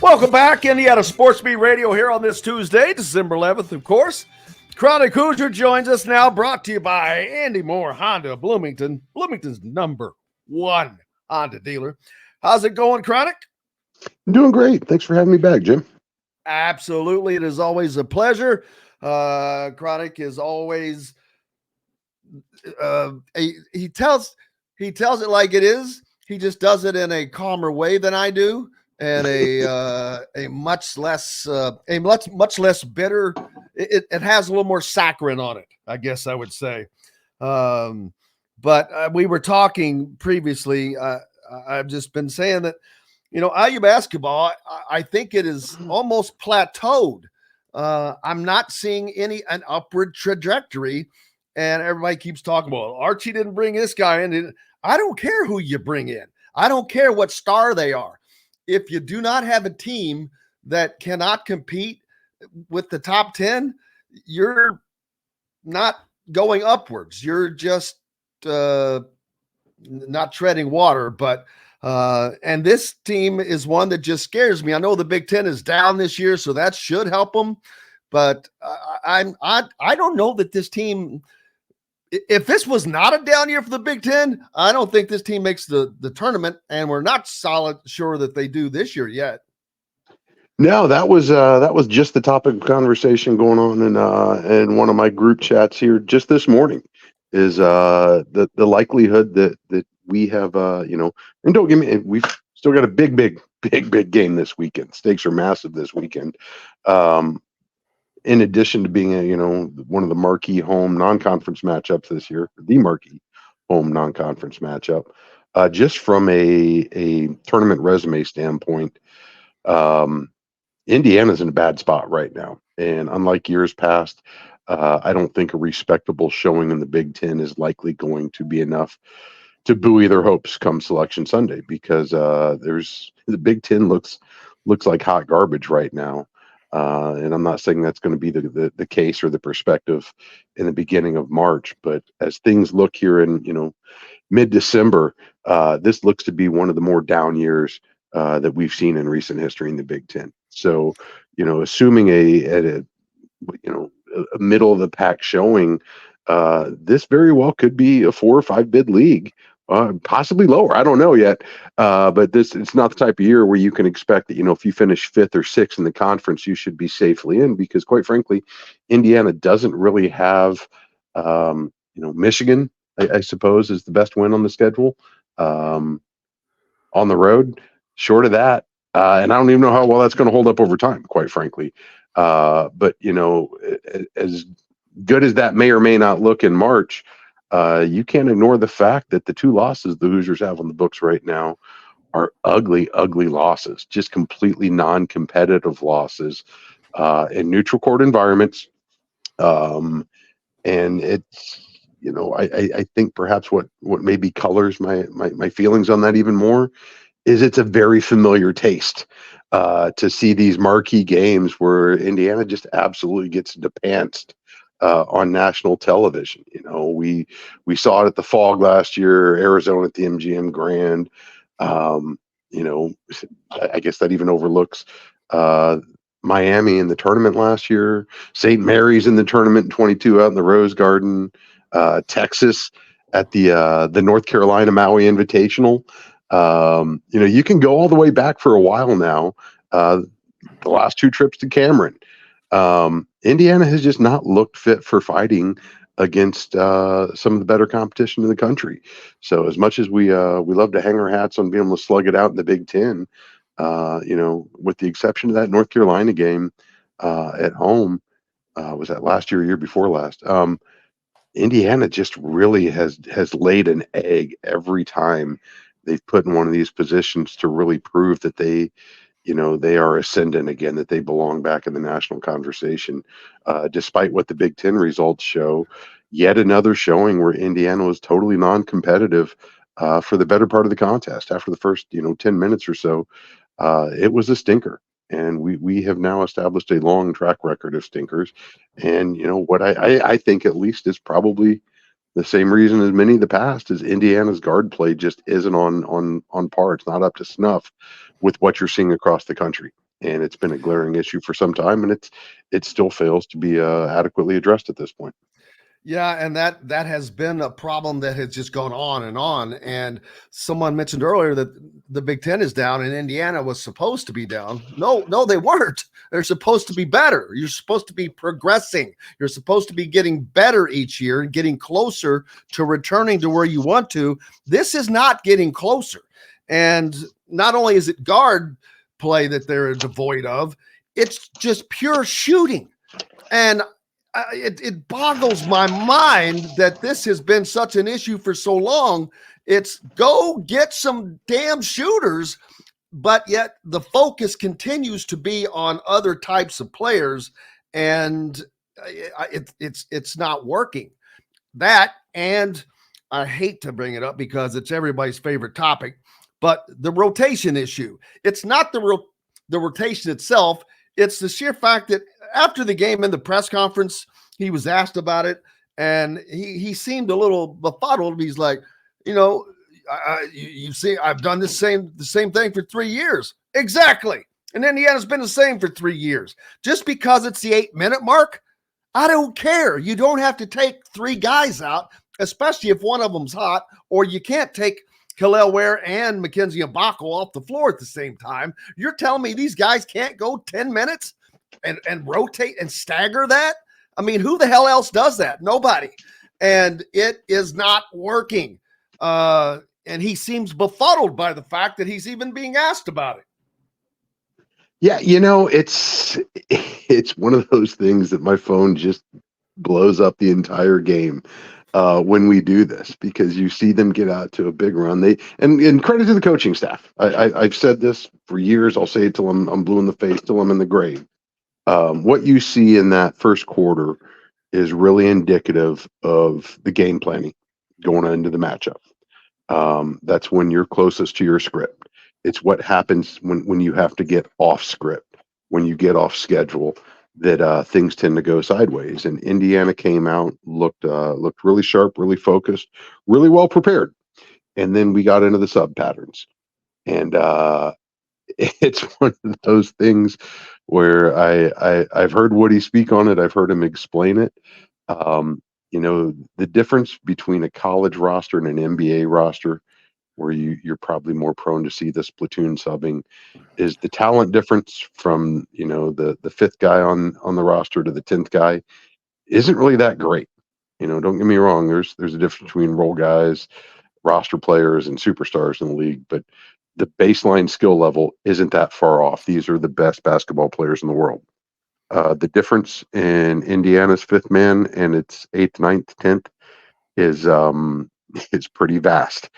Welcome back, Indiana Sports Beat Radio here on this Tuesday, December 11th, of course. Chronic Hoosier joins us now, brought to you by Andy Moore Honda Bloomington, Bloomington's #1 Honda dealer. How's it going, Chronic? I'm doing great. Thanks for having me back, Jim. Absolutely. It is always a pleasure. Chronic is always he tells it like it is. He just does it in a calmer way than I do, and a much less bitter. It has a little more saccharine on it, I guess I would say. But we were talking previously. I've just been saying that, IU basketball, I think it is almost plateaued. I'm not seeing an upward trajectory, and everybody keeps talking about Archie didn't bring this guy in. I don't care who you bring in. I don't care what star they are. If you do not have a team that cannot compete with the top 10, you're not going upwards. You're just not treading water. But and this team is one that just scares me. I know the Big Ten is down this year, so that should help them. But I don't know that this team. If this was not a down year for the Big Ten, I don't think this team makes the tournament, and we're not sure that they do this year yet. No, that was just the topic of conversation going on in one of my group chats here just this morning. Is the likelihood that we have and don't get me, we've still got a big game this weekend. Stakes are massive this weekend. In addition to being one of the marquee home non-conference matchups this year, the marquee home non-conference matchup, just from a tournament resume standpoint, Indiana's in a bad spot right now. And unlike years past, I don't think a respectable showing in the Big Ten is likely going to be enough to buoy their hopes come Selection Sunday, because the Big Ten looks like hot garbage right now. And I'm not saying that's going to be the case or the perspective in the beginning of March, but as things look here in mid-December, this looks to be one of the more down years that we've seen in recent history in the Big Ten. So, assuming a middle of the pack showing, this very well could be a 4 or 5 bid league. Possibly lower. I don't know yet. But it's not the type of year where you can expect that, if you finish 5th or 6th in the conference, you should be safely in, because quite frankly, Indiana doesn't really have, Michigan, I suppose, is the best win on the schedule, on the road. Short of that, and I don't even know how well that's going to hold up over time, quite frankly. But, as good as that may or may not look in March, you can't ignore the fact that the 2 losses the Hoosiers have on the books right now are ugly losses, just completely non-competitive losses in neutral court environments. And it's, I think perhaps what maybe colors my feelings on that even more is it's a very familiar taste to see these marquee games where Indiana just absolutely gets depanced on national television. We saw it at the Fog last year, Arizona at the MGM Grand. I guess that even overlooks Miami in the tournament last year, St. Mary's in the tournament in 22 out in the Rose Garden, Texas at the North Carolina Maui Invitational. You can go all the way back for a while now. The last 2 trips to Cameron. Indiana has just not looked fit for fighting against some of the better competition in the country. So as much as we love to hang our hats on being able to slug it out in the Big Ten, with the exception of that North Carolina game at home, was that last year or year before last? Indiana just really has laid an egg every time they've put in one of these positions to really prove that they are ascendant again, that they belong back in the national conversation, despite what the Big Ten results show. Yet another showing where Indiana was totally non-competitive for the better part of the contest. After the first 10 minutes or so, it was a stinker. And we have now established a long track record of stinkers. And what I think at least is probably the same reason as many of the past is Indiana's guard play just isn't on par. It's not up to snuff with what you're seeing across the country. and it's been a glaring issue for some time, and it still fails to be adequately addressed at this point. Yeah, and that has been a problem that has just gone on and on. And someone mentioned earlier that the Big Ten is down and Indiana was supposed to be down. No, they weren't. They're supposed to be better. You're supposed to be progressing. You're supposed to be getting better each year and getting closer to returning to where you want to. This is not getting closer. And not only is it guard play that they're devoid of, it's just pure shooting. And it boggles my mind that this has been such an issue for so long. It's go get some damn shooters, but yet the focus continues to be on other types of players, and it's not working. That, and I hate to bring it up because it's everybody's favorite topic, but the rotation issue. It's not the rotation itself. It's the sheer fact that after the game in the press conference, he was asked about it, and he seemed a little befuddled. He's like, you see, I've done the same thing for 3 years. Exactly. And Indiana's been the same for 3 years. Just because it's the 8-minute mark, I don't care. You don't have to take 3 guys out, especially if one of them's hot, or you can't take Kel'el Ware and Mackenzie Mbako off the floor at the same time. You're telling me these guys can't go 10 minutes and rotate and stagger that? I mean, who the hell else does that? Nobody. And it is not working. And he seems befuddled by the fact that he's even being asked about it. Yeah, it's one of those things that my phone just blows up the entire game when we do this, because you see them get out to a big run. And credit to the coaching staff. I've said this for years. I'll say it till I'm blue in the face, till I'm in the grave. What you see in that first quarter is really indicative of the game planning going into the matchup. That's when you're closest to your script. It's what happens when you have to get off script, when you get off schedule, that things tend to go sideways. And Indiana came out, looked really sharp, really focused, really well prepared. And then we got into the sub patterns. And it's one of those things where I've heard Woody speak on it. I've heard him explain it. The difference between a college roster and an NBA roster, where you're probably more prone to see this platoon subbing, is the talent difference from the fifth guy on the roster to the 10th guy isn't really that great. Don't get me wrong. There's a difference between role guys, roster players, and superstars in the league, but the baseline skill level isn't that far off. These are the best basketball players in the world. The difference in Indiana's fifth man and its 8th, 9th, 10th is it's pretty vast.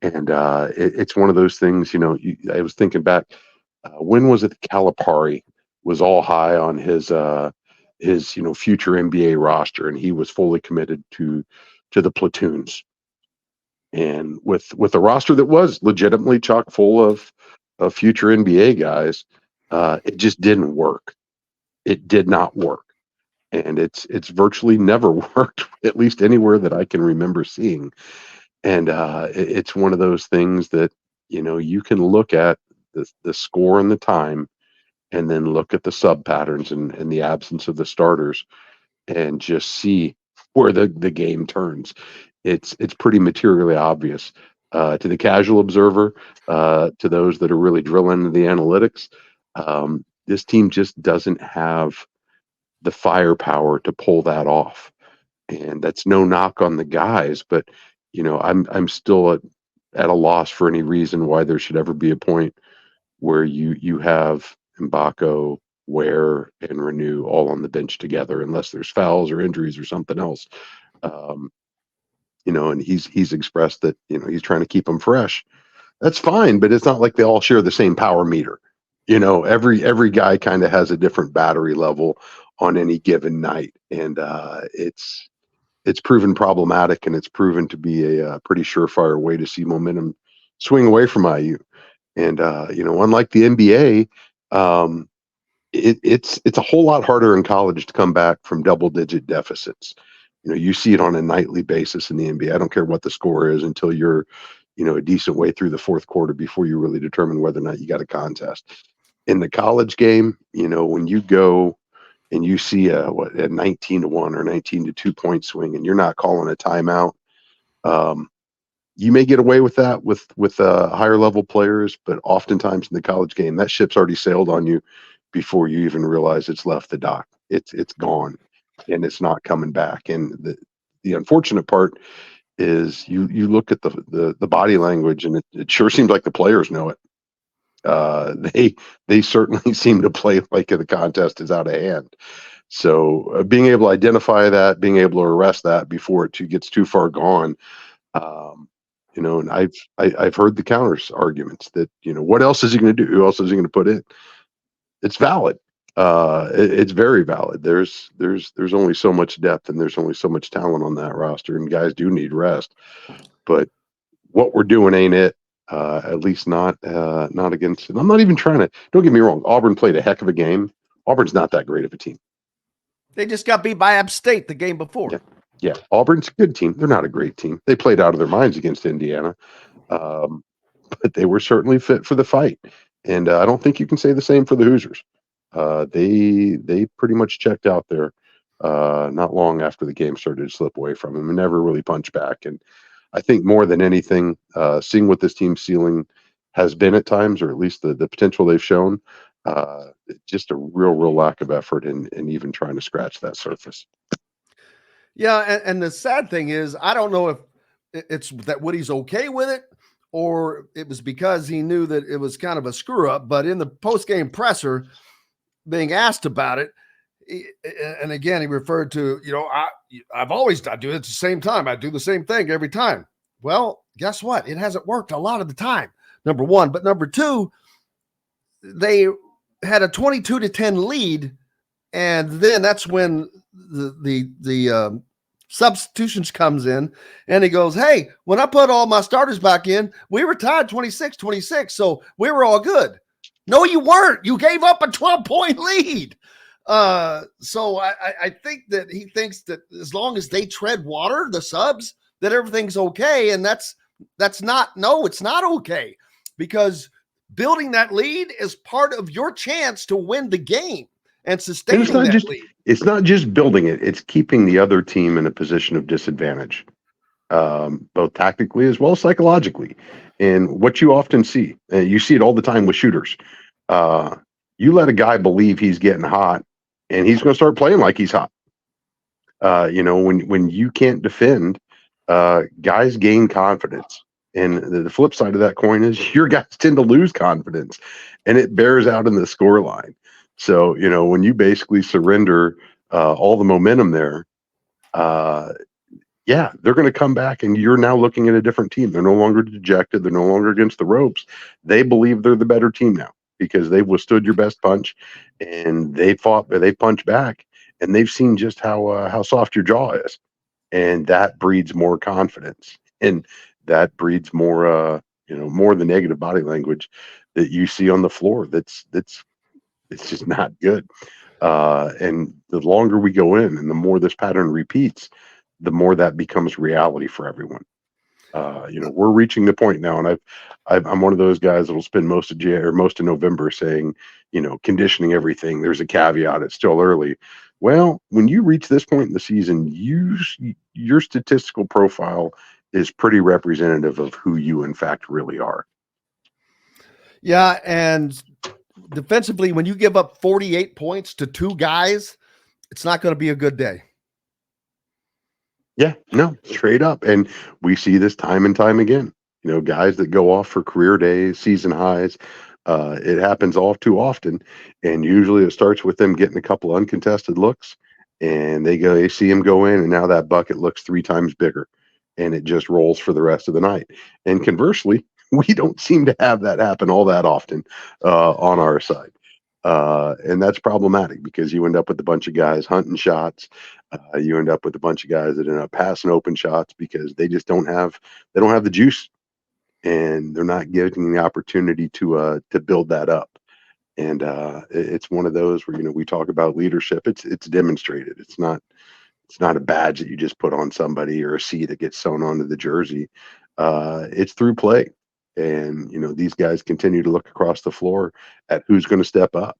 And it's one of those things, I was thinking back, when was it Calipari was all high on his future NBA roster, and he was fully committed to the platoons. And with a roster that was legitimately chock full of future NBA guys, it just didn't work. It did not work. And it's virtually never worked, at least anywhere that I can remember seeing. And it's one of those things that, you can look at the score and the time, and then look at the sub patterns and the absence of the starters, and just see where the game turns. It's pretty materially obvious to the casual observer, to those that are really drilling into the analytics. This team just doesn't have the firepower to pull that off. And that's no knock on the guys, but I'm still at a loss for any reason why there should ever be a point where you have Mbako, Ware, and Renew all on the bench together, unless there's fouls or injuries or something else. And he's expressed that he's trying to keep them fresh. That's fine, but it's not like they all share the same power meter. Every guy kind of has a different battery level on any given night, and it's proven problematic, and it's proven to be a pretty surefire way to see momentum swing away from IU. And unlike the NBA, it's a whole lot harder in college to come back from double-digit deficits. You see it on a nightly basis in the NBA. I don't care what the score is until you're, a decent way through the fourth quarter before you really determine whether or not you got a contest. In the college game, when you go and you see a 19-1 or 19-2 point swing, and you're not calling a timeout, um, you may get away with that with higher level players, but oftentimes in the college game, that ship's already sailed on you before you even realize it's left the dock. It's gone, and it's not coming back. And the unfortunate part is you look at the body language, and it sure seems like the players know it. They certainly seem to play like the contest is out of hand. So being able to identify that, being able to arrest that before gets too far gone, um, and I've heard the counters arguments that what else is he going to do? Who else is he going to put in? It's valid. It's very valid. There's only so much depth, and there's only so much talent on that roster, and guys do need rest. But what we're doing ain't it. At least not against. And I'm not even trying to. Don't get me wrong. Auburn played a heck of a game. Auburn's not that great of a team. They just got beat by App State the game before. Yeah. Auburn's a good team. They're not a great team. They played out of their minds against Indiana, but they were certainly fit for the fight. And I don't think you can say the same for the Hoosiers. They pretty much checked out there not long after the game started to slip away from them and never really punched back. And I think more than anything, seeing what this team's ceiling has been at times, or at least the potential they've shown, just a real lack of effort in even trying to scratch that surface. Yeah, and the sad thing is, I don't know if it's that Woody's okay with it, or it was because he knew that it was kind of a screw up. But in the post-game presser, being asked about it, and again, he referred to, I do it at the same time. I do the same thing every time. Well, guess what? It hasn't worked a lot of the time, number one. But number two, they had a 22-10 lead, and then that's when the substitutions comes in, and he goes, hey, when I put all my starters back in, we were tied 26-26, so we were all good. No, you weren't. You gave up a 12-point lead. So I think that he thinks that as long as they tread water, the subs, that everything's okay. And it's not okay, because building that lead is part of your chance to win the game and sustaining that lead. It's not just building it. It's keeping the other team in a position of disadvantage, both tactically as well as psychologically. And what you often see, you see it all the time with shooters. You let a guy believe he's getting hot, and he's going to start playing like he's hot. When you can't defend, guys gain confidence. And the flip side of that coin is your guys tend to lose confidence, and it bears out in the score line. So, when you basically surrender all the momentum there, they're going to come back, and you're now looking at a different team. They're no longer dejected. They're no longer against the ropes. They believe they're the better team now because they've withstood your best punch, and they punched back, and they've seen just how soft your jaw is, and that breeds more confidence, and that breeds more more the negative body language that you see on the floor. It's just not good. And the longer we go in, and the more this pattern repeats, the more that becomes reality for everyone. We're reaching the point now, and I'm one of those guys that will spend most of November saying, conditioning everything. There's a caveat; it's still early. Well, when you reach this point in the season, your statistical profile is pretty representative of who you, in fact, really are. Yeah, and defensively, when you give up 48 points to two guys, it's not going to be a good day. Yeah, no, straight up. And we see this time and time again. Guys that go off for career days, season highs. It happens all too often. And usually it starts with them getting a couple uncontested looks, and they see him go in, and now that bucket looks 3 times bigger, and it just rolls for the rest of the night. And conversely, we don't seem to have that happen all that often on our side. And that's problematic because you end up with a bunch of guys hunting shots. You end up with a bunch of guys that end up passing open shots because they just don't have the juice, and they're not getting the opportunity to build that up. And it's one of those where we talk about leadership. It's demonstrated. It's not a badge that you just put on somebody or a C that gets sewn onto the jersey. It's through play. And, these guys continue to look across the floor at who's going to step up.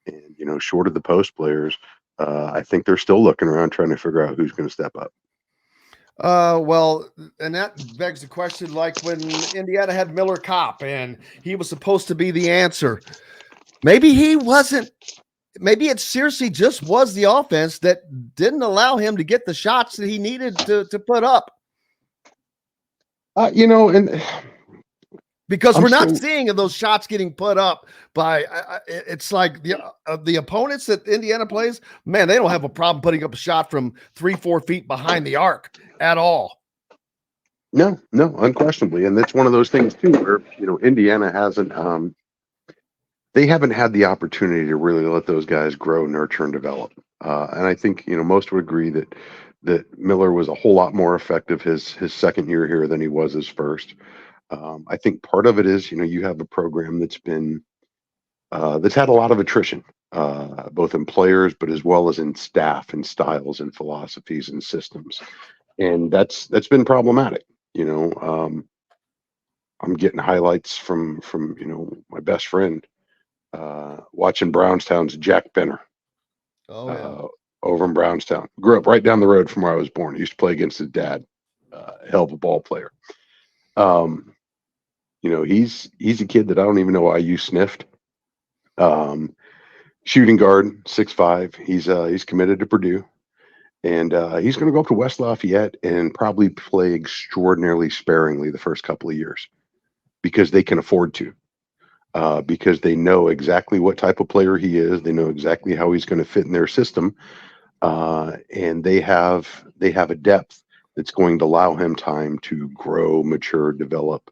And, short of the post players, I think they're still looking around trying to figure out who's going to step up. Well, and that begs the question, like when Indiana had Miller Kopp and he was supposed to be the answer. Maybe he wasn't. Maybe it seriously just was the offense that didn't allow him to get the shots that he needed to put up. And because we're not seeing those shots getting put up by. It's like the opponents that Indiana plays. Man, they don't have a problem putting up a shot from 3-4 feet behind the arc at all. No, unquestionably, and that's one of those things too, where Indiana hasn't. They haven't had the opportunity to really let those guys grow, nurture, and develop. And I think most would agree that Miller was a whole lot more effective his second year here than he was his first. I think part of it is you have a program that's been that's had a lot of attrition, both in players, but as well as in staff and styles and philosophies and systems, and that's been problematic. I'm getting highlights from my best friend watching Brownstown's Jack Benner. Oh yeah. Over in Brownstown. Grew up right down the road from where I was born. He used to play against his dad. Hell of a ball player. He's a kid that I don't even know why you sniffed. Shooting guard, 6'5". He's committed to Purdue. And he's going to go up to West Lafayette and probably play extraordinarily sparingly the first couple of years because they can afford to. Because they know exactly what type of player he is. They know exactly how he's going to fit in their system. And they have a depth that's going to allow him time to grow, mature, develop,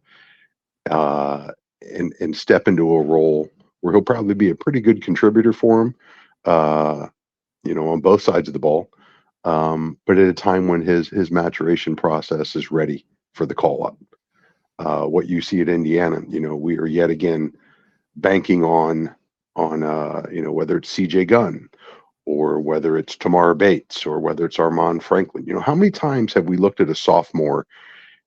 and step into a role where he'll probably be a pretty good contributor for him, on both sides of the ball. But at a time when his maturation process is ready for the call up. What you see at Indiana, we are yet again banking on whether it's CJ Gunn or whether it's Tamar Bates or whether it's Armand Franklin. How many times have we looked at a sophomore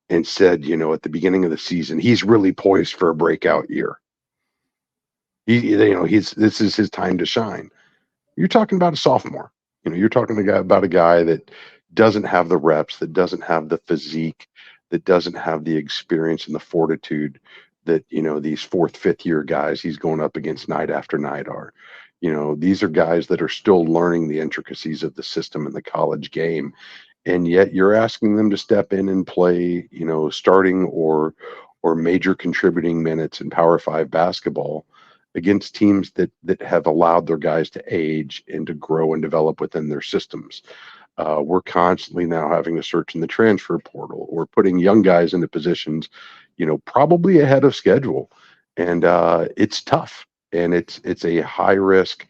and said, at the beginning of the season, he's really poised for a breakout year. This is his time to shine. You're talking about a sophomore. You're talking about a guy that doesn't have the reps, that doesn't have the physique, that doesn't have the experience and the fortitude that these fourth, fifth year guys he's going up against night after night are. These are guys that are still learning the intricacies of the system in the college game, and yet you're asking them to step in and play starting or major contributing minutes in Power 5 basketball against teams that have allowed their guys to age and to grow and develop within their systems. We're constantly now having to search in the transfer portal or putting young guys into positions, probably ahead of schedule. And it's tough. And it's a high risk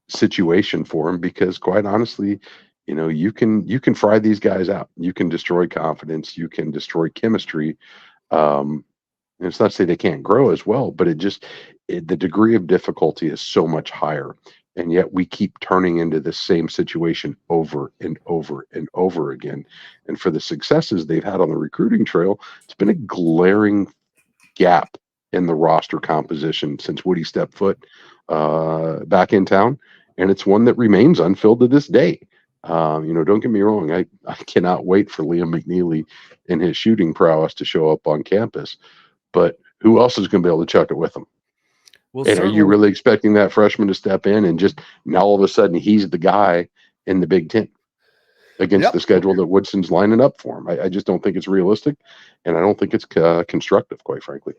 situation for them because quite honestly, you can fry these guys out. You can destroy confidence. You can destroy chemistry. And it's not to say they can't grow as well, but the degree of difficulty is so much higher. And yet we keep turning into the same situation over and over and over again. And for the successes they've had on the recruiting trail, it's been a glaring gap in the roster composition since Woody stepped foot back in town. And it's one that remains unfilled to this day. Don't get me wrong. I cannot wait for Liam McNeely and his shooting prowess to show up on campus. But who else is going to be able to chuck it with him? Well, and are you really expecting that freshman to step in and just now all of a sudden he's the guy in the Big Ten against the schedule that Woodson's lining up for him? I just don't think it's realistic, and I don't think it's constructive, quite frankly.